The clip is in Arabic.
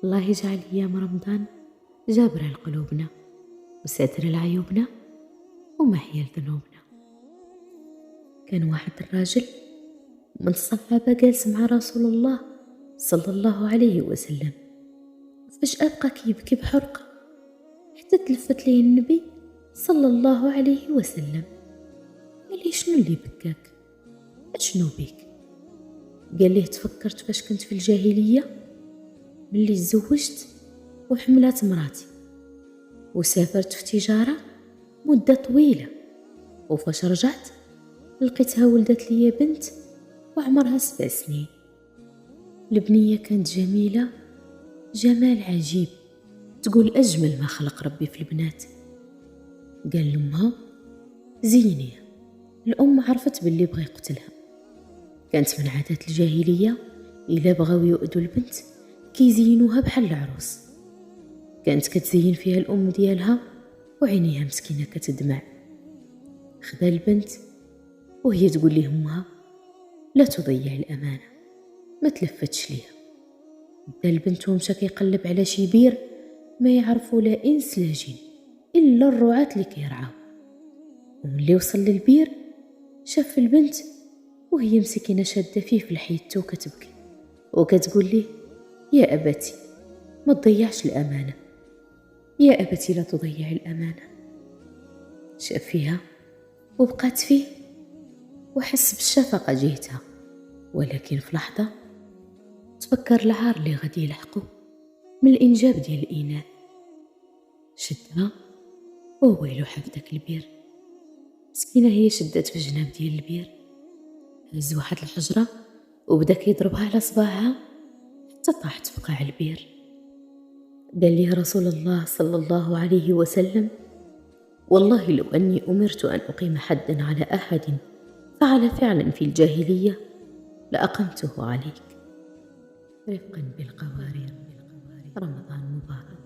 الله يجعل أيام رمضان جابرة لقلوبنا وساتر لعيوبنا ومحيا لذنوبنا. كان واحد الراجل من الصحابة جالس مع رسول الله صلى الله عليه وسلم، فجأة بقى كيبكي بحرقة حتى تلفت ليه النبي صلى الله عليه وسلم. قال لي: شنو اللي بكاك؟ اشنو بيك؟ قال ليه: تفكرت فاش كنت في الجاهلية ملي تزوجت وحملات مراتي وسافرت في تجارة مدة طويلة، وفاش رجعت لقيتها ولدت لي بنت وعمرها 7 سنين. البنية كانت جميلة جمال عجيب، تقول أجمل ما خلق ربي في البنات. قال لأمها: زينيها. الأم عرفت باللي بغى يقتلها. كانت من عادات الجاهلية إلا بغاو يؤذوا البنت كيزينوها بحال العروس. كانت كتزين فيها الأم ديالها وعينيها مسكينة كتدمع. خدا البنت وهي تقول ليه أمها: لا تضيع الأمانة، ما تلفتش ليها. دا البنت ومشى كيقلب على شي بير ما يعرفوا لا إنس لا جن إلا الرعاة اللي كيرعاو. وملي وصل للبير شاف البنت وهي مسكينة شادة فيه في لحيته وكتبكي وكتقول ليه: يا أبتي ما تضيعش الأمانة، يا أبتي لا تضيع الأمانة. شاف فيها وبقات فيه وحس بالشفقة جهتها، ولكن في لحظة تفكر العار اللي غادي يلحقه من الإنجاب ديال الإناث. شدها وويلو حف داك البير. مسكينة هي شدت في جناب ديال البير، هز واحد الحجرة وبدا كيضربها على صباعها حتى طاحت في قاع البير. قال ليه رسول الله صلى الله عليه وسلم: والله لو أني أمرت أن أقيم حدا على أحد فعل فعلا في الجاهلية لأقمته عليك. رفقا بالقوارير، رمضان مبارك.